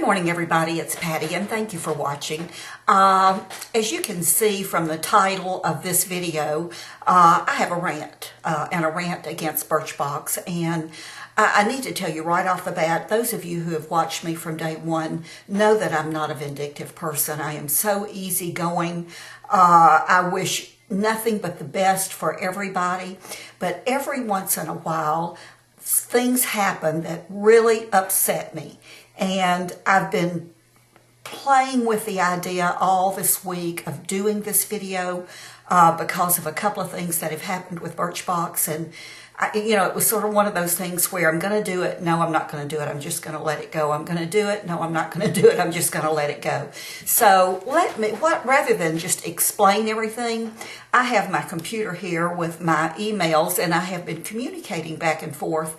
Good morning, everybody. It's Patty, and thank you for watching. As you can see from the title of this video, I have a rant, and a rant against Birchbox. And I need to tell you right off the bat, those of you who have watched me from day one know that I'm not a vindictive person. I am so easygoing. I wish nothing but the best for everybody. But every once in a while, things happen that really upset me. And I've been playing with the idea all this week of doing this video because of a couple of things that have happened with Birchbox. And, it was sort of one of those things where I'm going to do it. No, I'm not going to do it. I'm just going to let it go. I'm going to do it. No, I'm not going to do it. I'm just going to let it go. So rather than just explain everything, I have my computer here with my emails, and I have been communicating back and forth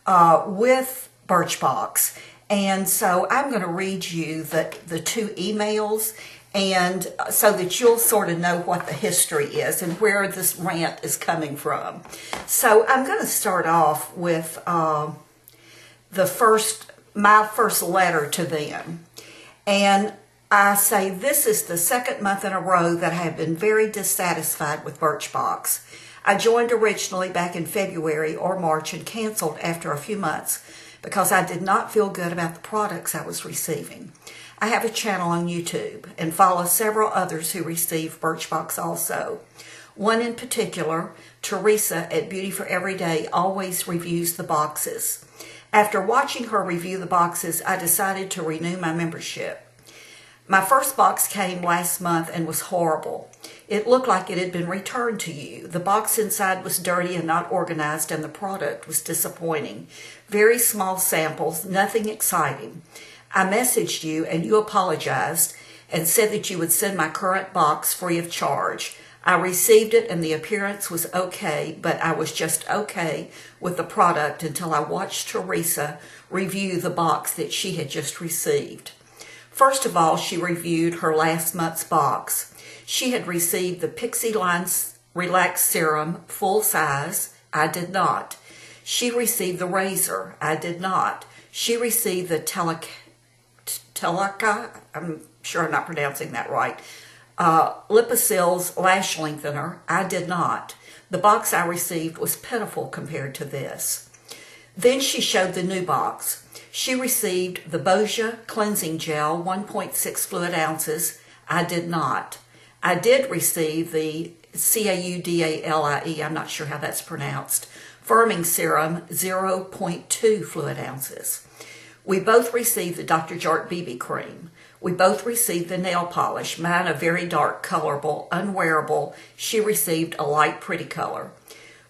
with Birchbox. And so I'm going to read you the two emails, and so that you'll sort of know what the history is and where this rant is coming from. So I'm going to start off with my first letter to them. And I say, this is the second month in a row that I have been very dissatisfied with Birchbox. I joined originally back in February or March and canceled after a few months because I did not feel good about the products I was receiving. I have a channel on YouTube and follow several others who receive Birchbox also. One in particular, Teresa at Beauty for Everyday, always reviews the boxes. After watching her review the boxes, I decided to renew my membership. My first box came last month and was horrible. It looked like it had been returned to you. The box inside was dirty and not organized, and the product was disappointing. Very small samples, nothing exciting. I messaged you and you apologized and said that you would send my current box free of charge. I received it and the appearance was okay, but I was just okay with the product until I watched Teresa review the box that she had just received. First of all, she reviewed her last month's box. She had received the Pixie Line Relax Serum full size. I did not. She received the razor. I did not. She received the Teleka, I'm sure I'm not pronouncing that right, Lipocil's lash lengthener. I did not. The box I received was pitiful compared to this. Then she showed the new box. She received the Boscia Cleansing Gel, 1.6 fluid ounces. I did not. I did receive the Caudalie, I'm not sure how that's pronounced, Firming Serum, 0.2 fluid ounces. We both received the Dr. Jart BB Cream. We both received the nail polish, mine a very dark, colorable, unwearable. She received a light, pretty color.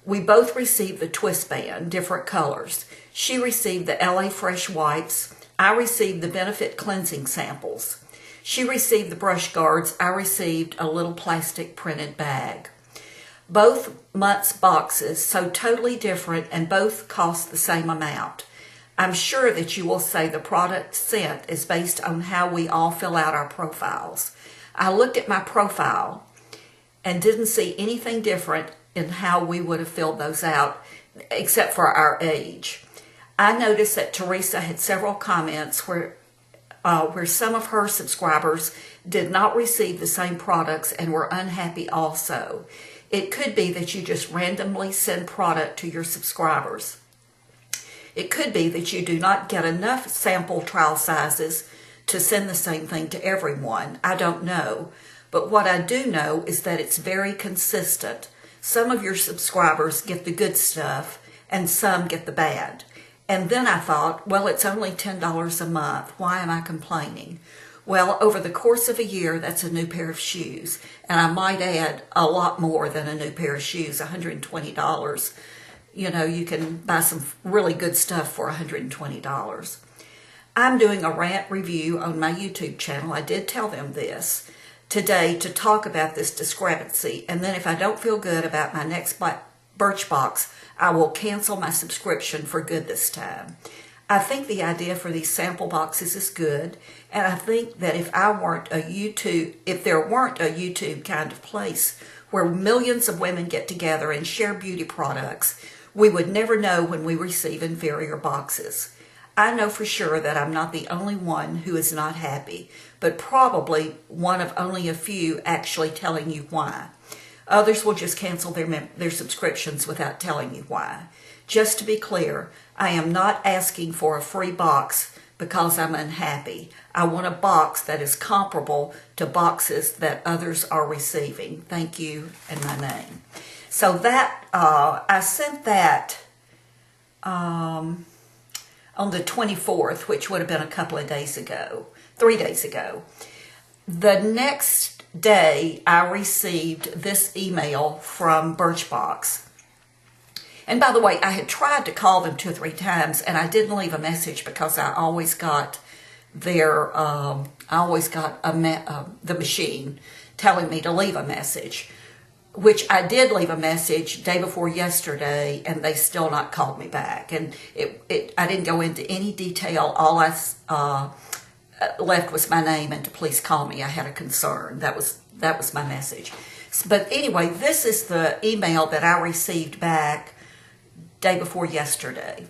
We both received the Twist Band, different colors. She received the LA Fresh Wipes. I received the Benefit Cleansing samples. She received the brush guards. I received a little plastic printed bag. Both months' boxes, so totally different, and both cost the same amount. I'm sure that you will say the product sent is based on how we all fill out our profiles. I looked at my profile and didn't see anything different in how we would have filled those out, except for our age. I noticed that Teresa had several comments where some of her subscribers did not receive the same products and were unhappy also. It could be that you just randomly send product to your subscribers. It could be that you do not get enough sample trial sizes to send the same thing to everyone. I don't know. But what I do know is that it's very consistent. Some of your subscribers get the good stuff and some get the bad. And then I thought, well, it's only $10 a month. Why am I complaining? Well, over the course of a year, that's a new pair of shoes. And I might add a lot more than a new pair of shoes, $120. You can buy some really good stuff for $120. I'm doing a rant review on my YouTube channel. I did tell them this today to talk about this discrepancy. And then if I don't feel good about my next Birchbox, I will cancel my subscription for good this time. I think the idea for these sample boxes is good. And I think that if there weren't a YouTube kind of place where millions of women get together and share beauty products, we would never know when we receive inferior boxes. I know for sure that I'm not the only one who is not happy, but probably one of only a few actually telling you why. Others will just cancel their subscriptions without telling you why. Just to be clear, I am not asking for a free box because I'm unhappy. I want a box that is comparable to boxes that others are receiving. Thank you, and my name. So that, I sent that on the 24th, which would have been a couple of days ago, 3 days ago. The next day, I received this email from Birchbox. And by the way, I had tried to call them 2 or 3 times, and I didn't leave a message because I always got the machine telling me to leave a message, which I did leave a message day before yesterday, and they still not called me back. And I didn't go into any detail. All I left was my name and to please call me. I had a concern. That was my message. But anyway, this is the email that I received back day before yesterday.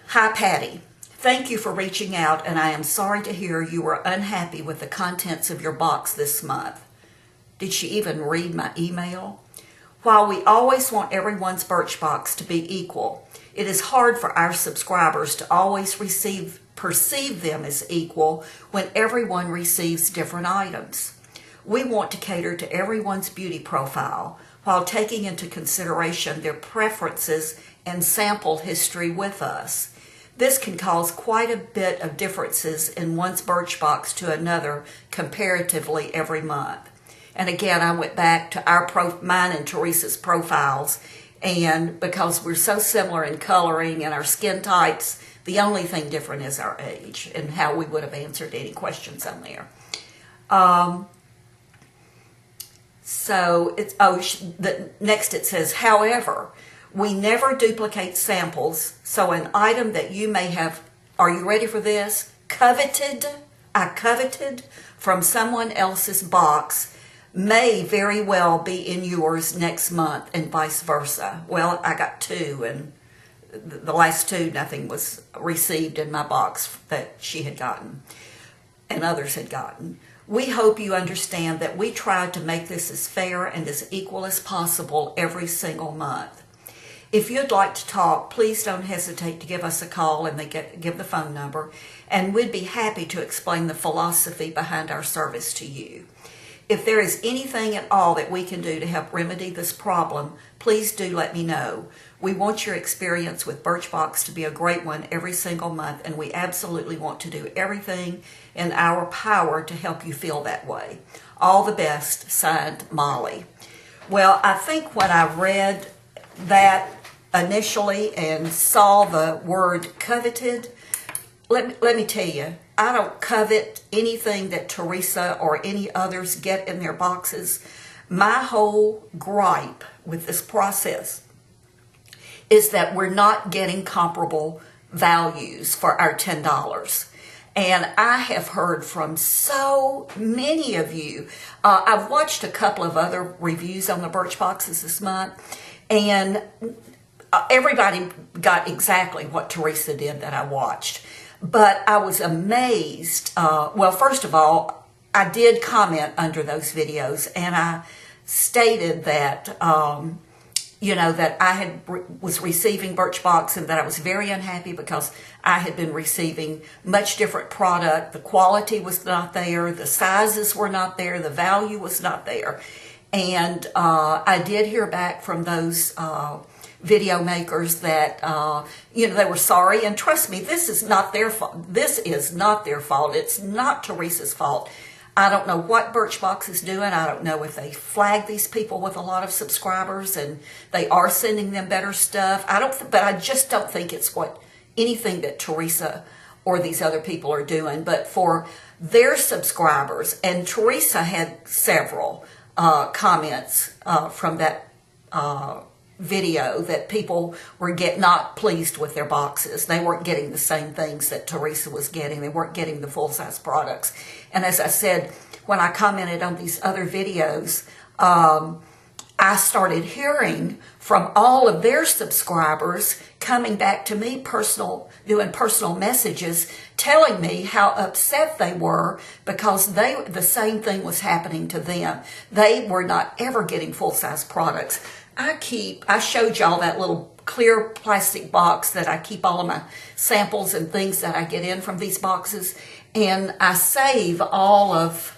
Hi, Patty. Thank you for reaching out, and I am sorry to hear you were unhappy with the contents of your box this month. Did she even read my email? While we always want everyone's Birchbox to be equal, it is hard for our subscribers to always perceive them as equal when everyone receives different items. We want to cater to everyone's beauty profile while taking into consideration their preferences and sample history with us. This can cause quite a bit of differences in one's Birchbox to another comparatively every month. And again, I went back to mine and Teresa's profiles, and because we're so similar in coloring and our skin types, the only thing different is our age and how we would have answered any questions on there. So next it says, however, we never duplicate samples, so an item that you may have, are you ready for this? I coveted from someone else's box may very well be in yours next month and vice versa. Well, I got 2, and the last 2, nothing was received in my box that she had gotten and others had gotten. We hope you understand that we tried to make this as fair and as equal as possible every single month. If you'd like to talk, please don't hesitate to give us a call, and give the phone number, and we'd be happy to explain the philosophy behind our service to you. If there is anything at all that we can do to help remedy this problem, please do let me know. We want your experience with Birchbox to be a great one every single month, and we absolutely want to do everything in our power to help you feel that way. All the best, signed, Molly. Well, I think when I read that initially and saw the word coveted, let me tell you, I don't covet anything that Teresa or any others get in their boxes. My whole gripe with this process is that we're not getting comparable values for our $10. And I have heard from so many of you. I've watched a couple of other reviews on the Birchboxes this month, and everybody got exactly what Teresa did that I watched. But I was amazed. Well, first of all, I did comment under those videos, and I stated that, that I was receiving Birchbox and that I was very unhappy because I had been receiving much different product. The quality was not there. The sizes were not there. The value was not there. And I did hear back from those video makers that, they were sorry. And trust me, this is not their fault. This is not their fault. It's not Teresa's fault. I don't know what Birchbox is doing. I don't know if they flag these people with a lot of subscribers and they are sending them better stuff. But I just don't think it's anything that Teresa or these other people are doing. But for their subscribers, and Teresa had several comments from that video that people were not pleased with their boxes. They weren't getting the same things that Teresa was getting. They weren't getting the full-size products. And as I said, when I commented on these other videos, I I started hearing from all of their subscribers coming back to me doing personal messages, telling me how upset they were because the same thing was happening to them. They were not ever getting full-size products. I showed y'all that little clear plastic box that I keep all of my samples and things that I get in from these boxes, and I save all of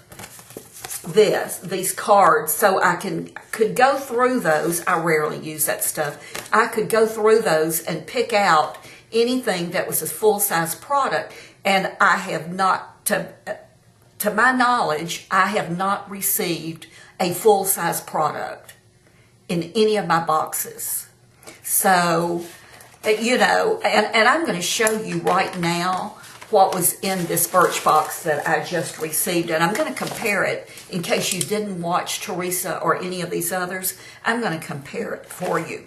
these cards so I could go through those. I rarely use that stuff. I could go through those and pick out anything that was a full-size product, and I have not, to my knowledge, I have not received a full-size product in any of my boxes. So, you know, and I'm going to show you right now what was in this Birchbox that I just received, and I'm going to compare it in case you didn't watch Teresa or any of these others. I'm going to compare it for you.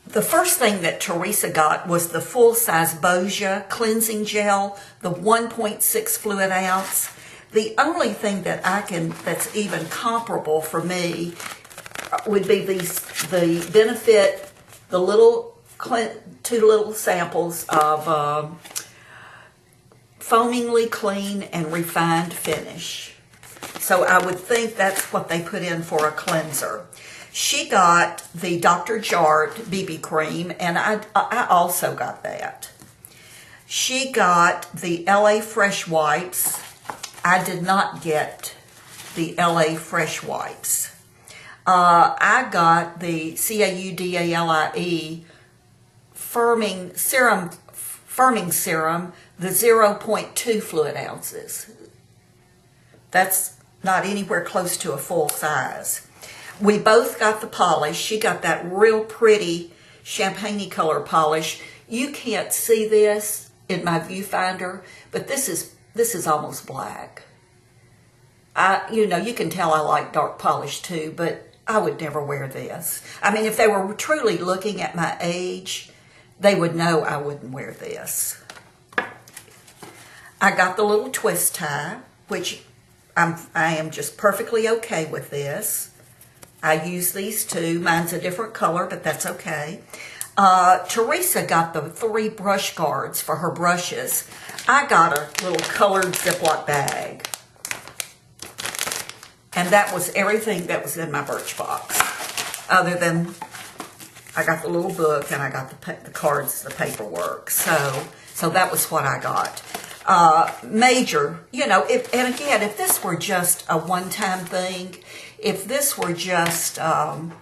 The first thing that Teresa got was the full-size Bosia cleansing gel, the 1.6 fluid ounce. The only thing that that's even comparable for me would be the Benefit, the little 2 little samples of foamingly clean and refined finish. So I would think that's what they put in for a cleanser. She got the Dr. Jart BB cream, and I also got that. She got the LA Fresh Wipes. I did not get the LA Fresh Wipes. I got the CAUDALIE firming serum, the 0.2 fluid ounces. That's not anywhere close to a full size. We both got the polish. She got that real pretty champagne color polish. You can't see this in my viewfinder, but this is almost black. You know, you can tell I like dark polish too, but I would never wear this. I mean, if they were truly looking at my age, they would know I wouldn't wear this. I got the little twist tie, which I am just perfectly okay with this. I use these too. Mine's a different color, but that's okay. Teresa got the 3 brush guards for her brushes. I got a little colored Ziploc bag. And that was everything that was in my Birchbox, other than I got the little book and I got the cards, the paperwork. So that was what I got. Major, you know, and again, if this were just a one-time thing, if this were just, you know,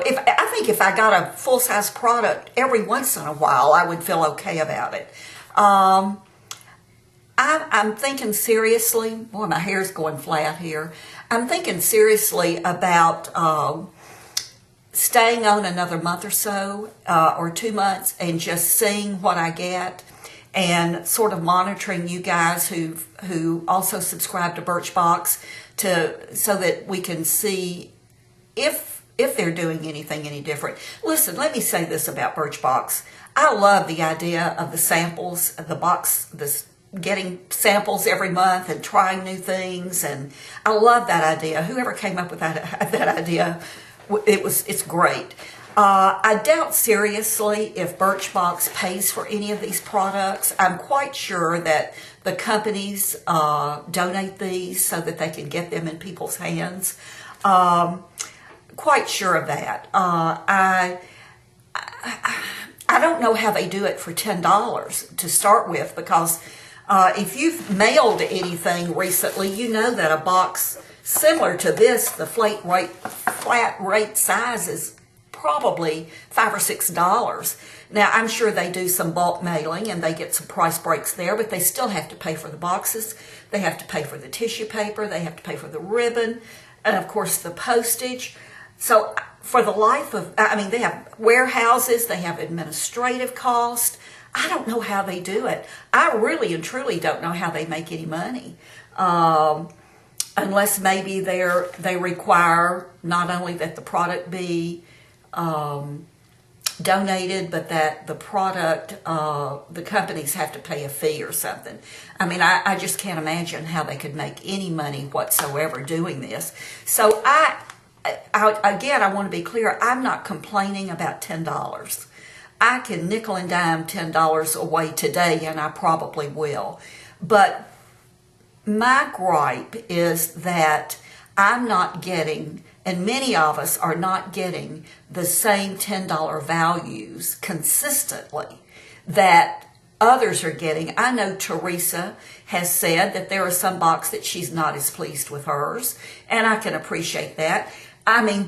I think if I got a full-size product every once in a while, I would feel okay about it. I'm thinking seriously, boy, my hair's going flat here. I'm thinking seriously about staying on another month or so, or 2 months, and just seeing what I get, and sort of monitoring you guys who also subscribe to Birchbox, so that we can see if they're doing anything any different. Listen, let me say this about Birchbox. I love the idea of the samples, of the box, getting samples every month and trying new things, and I love that idea. Whoever came up with that idea, it's great. I doubt seriously if Birchbox pays for any of these products. I'm quite sure that the companies donate these so that they can get them in people's hands. Quite sure of that. I don't know how they do it for $10 to start with, because if you've mailed anything recently, you know that a box similar to this, the flat rate size, is probably $5 or $6. Now, I'm sure they do some bulk mailing and they get some price breaks there, but they still have to pay for the boxes. They have to pay for the tissue paper. They have to pay for the ribbon, and of course the postage. So for the life of, I mean, they have warehouses, they have administrative costs. I don't know how they do it. I really and truly don't know how they make any money. Unless maybe they require not only that the product be donated, but that the product, the companies have to pay a fee or something. I mean, I just can't imagine how they could make any money whatsoever doing this. So again, I want to be clear, I'm not complaining about $10. I can nickel and dime $10 away today, and I probably will. But my gripe is that I'm not getting, and many of us are not getting, the same $10 values consistently that others are getting. I know Teresa has said that there are some boxes that she's not as pleased with hers, and I can appreciate that. I mean,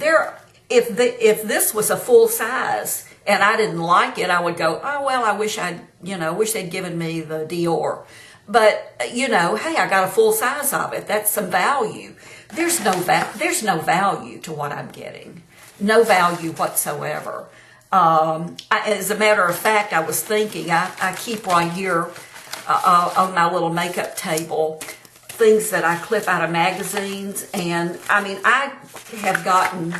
if this was a full size and I didn't like it, I would go, oh well, I wish they'd given me the Dior. But hey, I got a full size of it. That's some value. There's no value to what I'm getting. No value whatsoever. As a matter of fact, I was thinking, I keep right here on my little makeup table things that I clip out of magazines, and I mean, I have gotten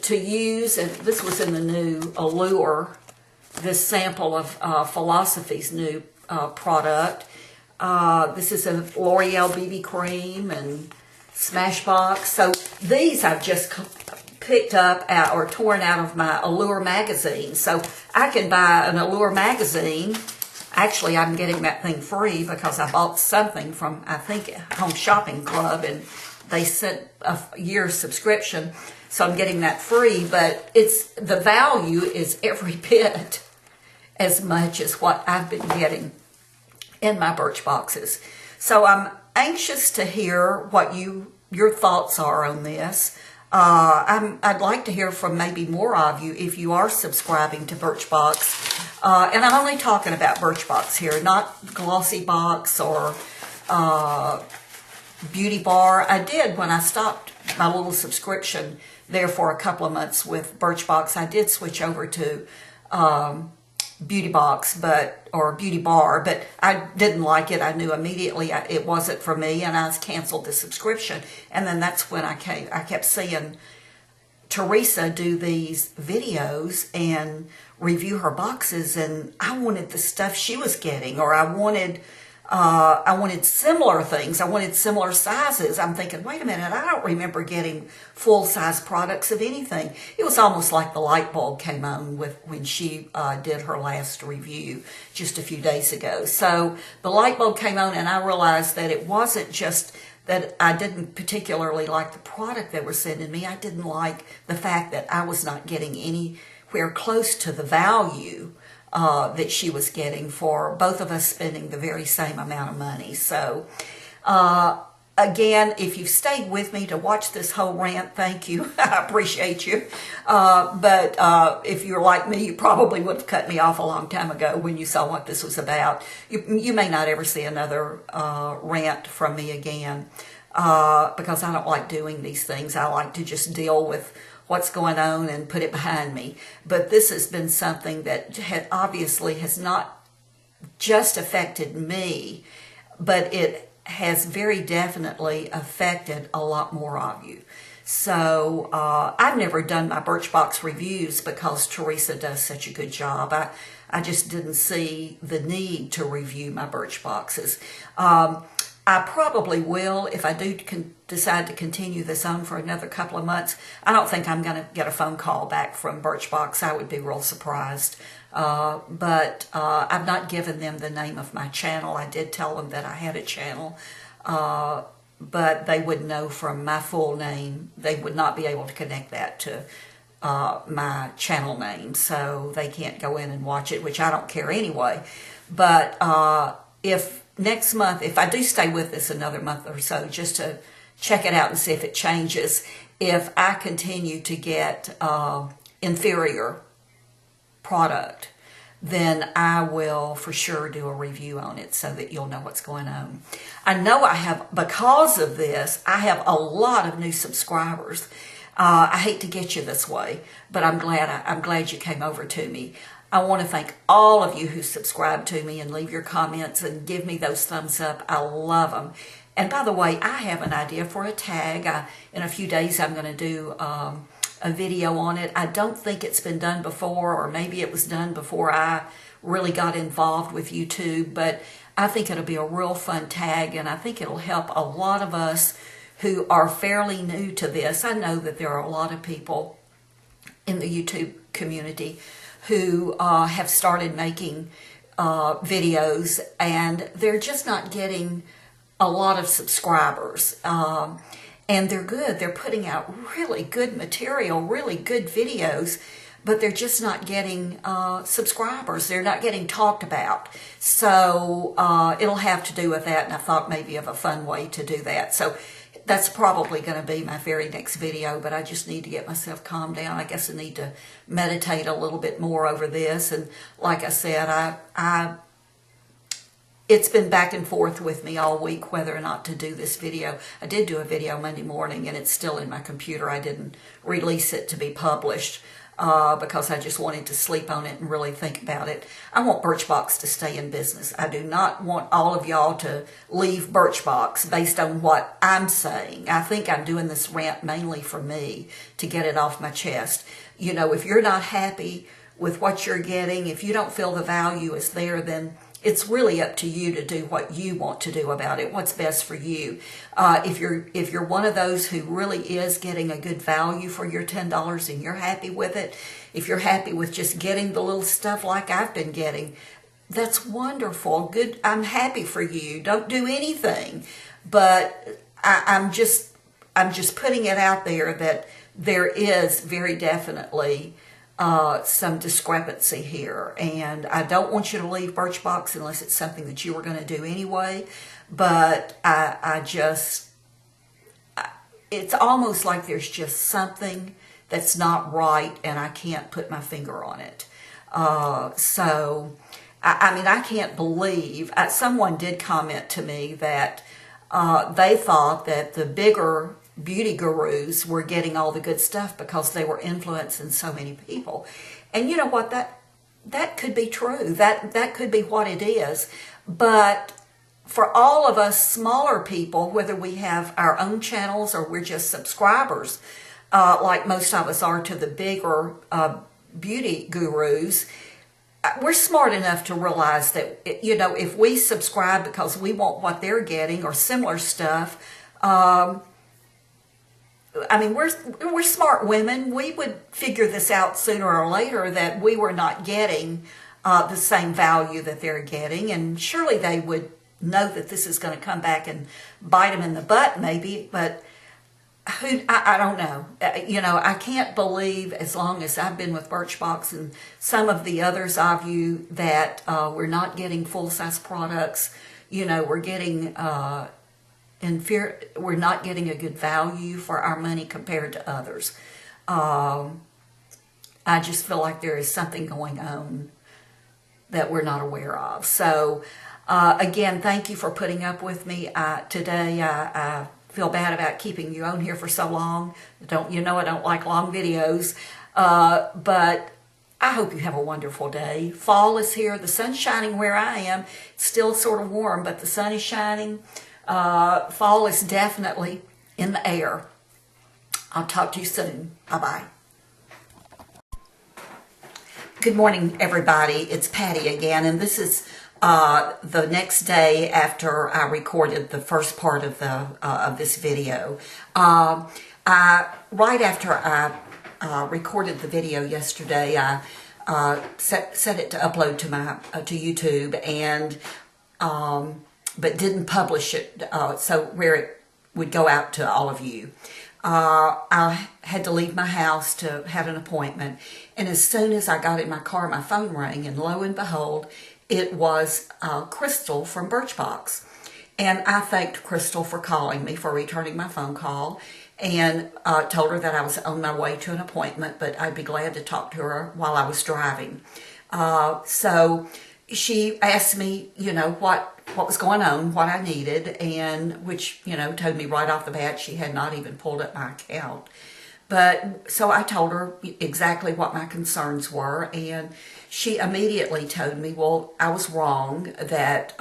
to use, and this was in the new Allure, this sample of Philosophy's new product. This is a L'Oreal BB cream and Smashbox. So these I've just picked up or torn out of my Allure magazine. So I can buy an Allure magazine. Actually, I'm getting that thing free because I bought something from, I think, Home Shopping Club, and they sent a year's subscription. So I'm getting that free, but the value is every bit as much as what I've been getting in my Birchboxes. So I'm anxious to hear what your thoughts are on this. I'd like to hear from maybe more of you if you are subscribing to Birchbox. And I'm only talking about Birchbox here, not Glossy Box or Beauty Bar. I did, when I stopped my little subscription there for a couple of months with Birchbox, I did switch over to Beauty Box, or Beauty Bar, but I didn't like it. I knew immediately it wasn't for me, and I canceled the subscription. And then that's when I kept seeing Teresa do these videos and review her boxes, and I wanted the stuff she was getting, or I wanted similar things. I wanted similar sizes. I'm thinking, wait a minute, I don't remember getting full-size products of anything. It was almost like the light bulb came on when she did her last review just a few days ago. So the light bulb came on, and I realized that it wasn't just that I didn't particularly like the product they were sending me. I didn't like the fact that I was not getting anywhere close to the value that she was getting for both of us spending the very same amount of money. So, again, if you've stayed with me to watch this whole rant, thank you. I appreciate you. But if you're like me, you probably would have cut me off a long time ago when you saw what this was about. You may not ever see another rant from me again because I don't like doing these things. I like to just deal with what's going on and put it behind me. But this has been something that obviously has not just affected me, but it has very definitely affected a lot more of you. So I've never done my Birchbox reviews because Teresa does such a good job. I just didn't see the need to review my Birchboxes. I probably will if I do decide to continue this on for another couple of months. I don't think I'm going to get a phone call back from Birchbox. I would be real surprised. But I've not given them the name of my channel. I did tell them that I had a channel, but they would know from my full name. They would not be able to connect that to my channel name, so they can't go in and watch it, which I don't care anyway. But if next month, if I do stay with this another month or so, just to check it out and see if it changes, if I continue to get inferior product, then I will for sure do a review on it so that you'll know what's going on. I know I have, because of this, I have a lot of new subscribers. I hate to get you this way, but I'm glad you came over to me. I want to thank all of you who subscribe to me and leave your comments and give me those thumbs up. I love them. And by the way, I have an idea for a tag. In a few days, I'm going to do a a video on it. I don't think it's been done before, or maybe it was done before I really got involved with YouTube, but I think it'll be a real fun tag, and I think it'll help a lot of us who are fairly new to this. I know that there are a lot of people in the YouTube community who have started making videos, and they're just not getting a lot of subscribers. And they're good. They're putting out really good material, really good videos, but they're just not getting subscribers. They're not getting talked about. So it'll have to do with that, and I thought maybe of a fun way to do that. So that's probably going to be my very next video, but I just need to get myself calmed down. I guess I need to meditate a little bit more over this. And like I said, it's been back and forth with me all week whether or not to do this video. I did do a video Monday morning, and it's still in my computer. I didn't release it to be published because I just wanted to sleep on it and really think about it. I want Birchbox to stay in business. I do not want all of y'all to leave Birchbox based on what I'm saying. I think I'm doing this rant mainly for me, to get it off my chest. You know, if you're not happy with what you're getting, if you don't feel the value is there, then it's really up to you to do what you want to do about it, what's best for you. If you're one of those who really is getting a good value for your $10 and you're happy with it, if you're happy with just getting the little stuff like I've been getting, that's wonderful. Good. I'm happy for you. Don't do anything. But I'm just putting it out there that there is very definitely some discrepancy here, and I don't want you to leave Birchbox unless it's something that you were going to do anyway. But it's almost like there's just something that's not right, and I can't put my finger on it. So I mean, I can't believe someone did comment to me that they thought that the bigger beauty gurus were getting all the good stuff because they were influencing so many people. And you know what, that could be true. That could be what it is. But for all of us smaller people, whether we have our own channels or we're just subscribers, like most of us are to the bigger beauty gurus, we're smart enough to realize that, you know, if we subscribe because we want what they're getting or similar stuff, I mean, we're smart women. We would figure this out sooner or later, that we were not getting the same value that they're getting. And surely they would know that this is going to come back and bite them in the butt, maybe. But I don't know. You know, I can't believe, as long as I've been with Birchbox and some of the others of you, that we're not getting full-size products. You know, we're getting... we're not getting a good value for our money compared to others. I just feel like there is something going on that we're not aware of. So, again, thank you for putting up with me today. I feel bad about keeping you on here for so long. I don't like long videos, but I hope you have a wonderful day. Fall is here. The sun's shining where I am. It's still sort of warm, but the sun is shining. Fall is definitely in the air. I'll talk to you soon. Bye-bye. Good morning, everybody. It's Patty again, and this is the next day after I recorded the first part of this video. Right after I recorded the video yesterday, I set it to upload to YouTube, and but didn't publish it, so where it would go out to all of you. I had to leave my house to have an appointment, and as soon as I got in my car, my phone rang, and lo and behold, it was Crystal from Birchbox. And I thanked Crystal for calling me, for returning my phone call, and told her that I was on my way to an appointment, but I'd be glad to talk to her while I was driving. So she asked me, you know, what was going on, what I needed, and which, you know, told me right off the bat she had not even pulled up my account. But so I told her exactly what my concerns were, and she immediately told me, well, I was wrong, that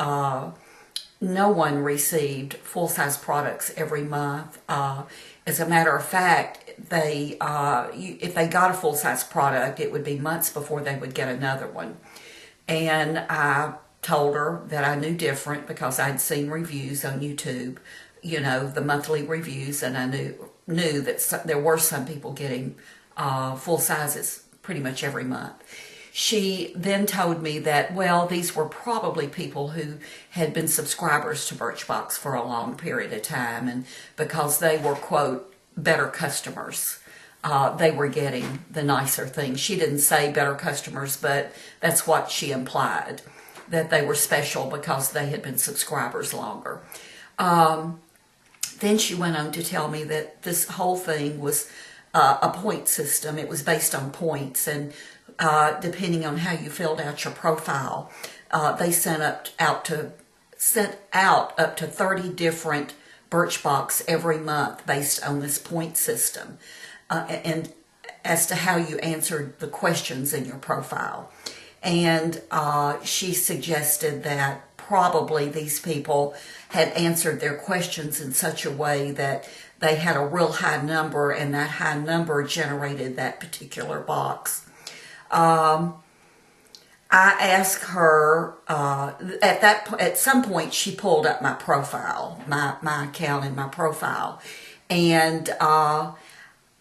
no one received full-size products every month. As a matter of fact, if they got a full-size product, it would be months before they would get another one. And I told her that I knew different because I'd seen reviews on YouTube, you know, the monthly reviews, and I knew that there were some people getting full sizes pretty much every month. She then told me that, well, these were probably people who had been subscribers to Birchbox for a long period of time, and because they were, quote, better customers, they were getting the nicer things. She didn't say better customers, but that's what she implied, that they were special because they had been subscribers longer. Then she went on to tell me that this whole thing was a point system. It was based on points, and depending on how you filled out your profile, they sent out up to 30 different Birchbox every month based on this point system, and as to how you answered the questions in your profile. And she suggested that probably these people had answered their questions in such a way that they had a real high number, and that high number generated that particular box. I asked her at some point she pulled up my profile, my account and my profile, and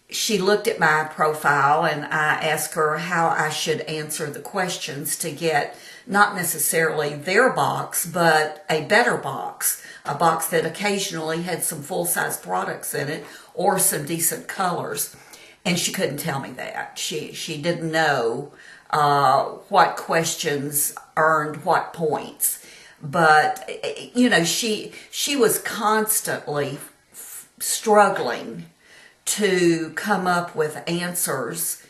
she looked at my profile, and I asked her how I should answer the questions to get not necessarily their box, but a better box, a box that occasionally had some full-size products in it or some decent colors. And she couldn't tell me that. She didn't know what questions earned what points. But, you know, she was constantly struggling to come up with answers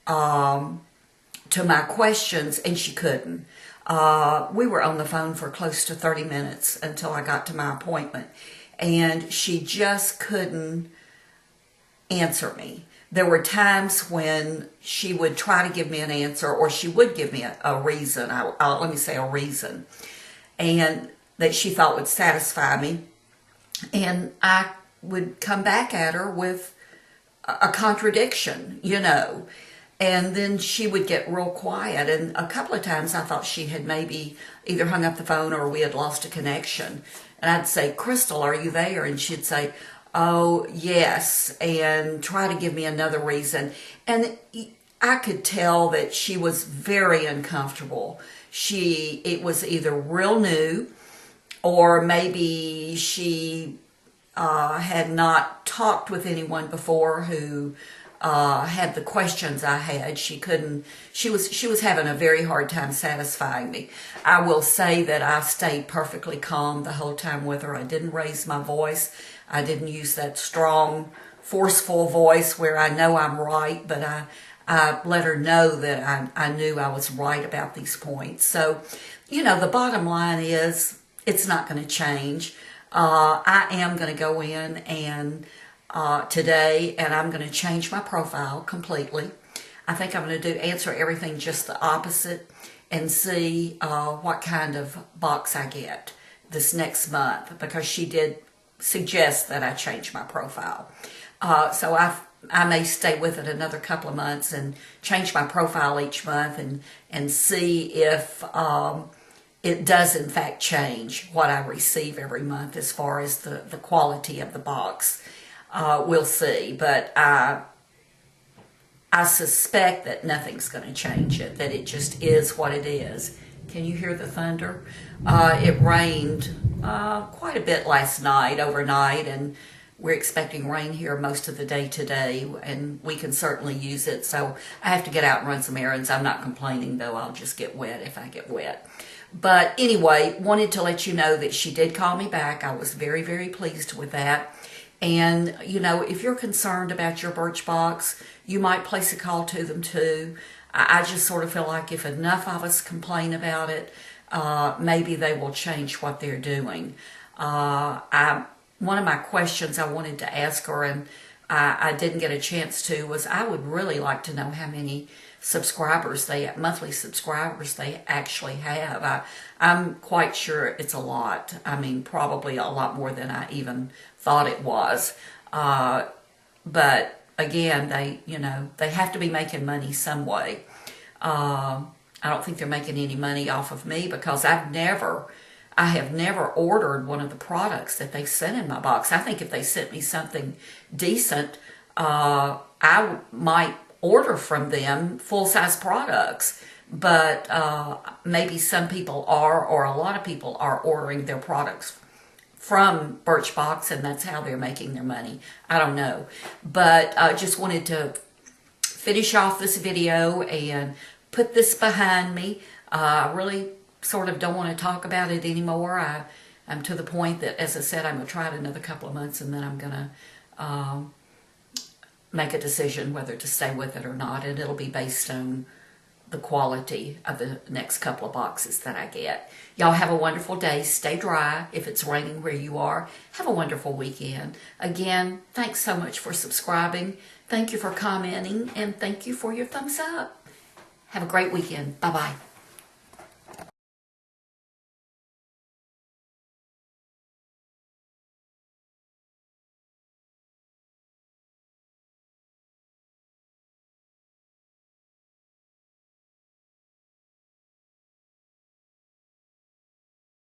to my questions, and she couldn't. We were on the phone for close to 30 minutes until I got to my appointment, and she just couldn't answer me. There were times when she would try to give me an answer, or she would give me a reason, let me say a reason, and that she thought would satisfy me. And I would come back at her with a contradiction, you know. And then she would get real quiet. And a couple of times I thought she had maybe either hung up the phone or we had lost a connection. And I'd say, Crystal, are you there? And she'd say, oh, yes, and try to give me another reason. And I could tell that she was very uncomfortable. It was either real new, or maybe she had not talked with anyone before who had the questions I had. She was having a very hard time satisfying me. I will say that I stayed perfectly calm the whole time with her. I didn't raise my voice. I didn't use that strong, forceful voice where I know I'm right, but I let her know that I knew I was right about these points. So, you know, the bottom line is it's not going to change. I am going to go in and today, and I'm going to change my profile completely. I think I'm going to answer everything just the opposite and see what kind of box I get this next month, because she did suggest that I change my profile. So I may stay with it another couple of months and change my profile each month and see if it does in fact change what I receive every month as far as the quality of the box. We'll see, but I suspect that nothing's going to change it, that it just is what it is. Can you hear the thunder? It rained quite a bit last night, overnight, and we're expecting rain here most of the day today, and we can certainly use it. So I have to get out and run some errands. I'm not complaining, though. I'll just get wet if I get wet. But anyway, wanted to let you know that she did call me back. I was very, very pleased with that. And, you know, if you're concerned about your Birchbox, you might place a call to them too. I just sort of feel like if enough of us complain about it, maybe they will change what they're doing. One of my questions I wanted to ask her, and I didn't get a chance to, was I would really like to know how many monthly subscribers they actually have. I'm quite sure it's a lot. I mean, probably a lot more than I even thought it was. But again, they have to be making money some way. I don't think they're making any money off of me because I have never ordered one of the products that they sent in my box. I think if they sent me something decent, I might order from them full-size products. But maybe some people are, or a lot of people are ordering their products from Birchbox, and that's how they're making their money. I don't know. But I just wanted to finish off this video and put this behind me. I really sort of don't want to talk about it anymore. I'm to the point that, as I said, I'm going to try it another couple of months, and then I'm going to make a decision whether to stay with it or not, and it'll be based on the quality of the next couple of boxes that I get. Y'all have a wonderful day. Stay dry if it's raining where you are. Have a wonderful weekend. Again, thanks so much for subscribing. Thank you for commenting, and thank you for your thumbs up. Have a great weekend. Bye-bye.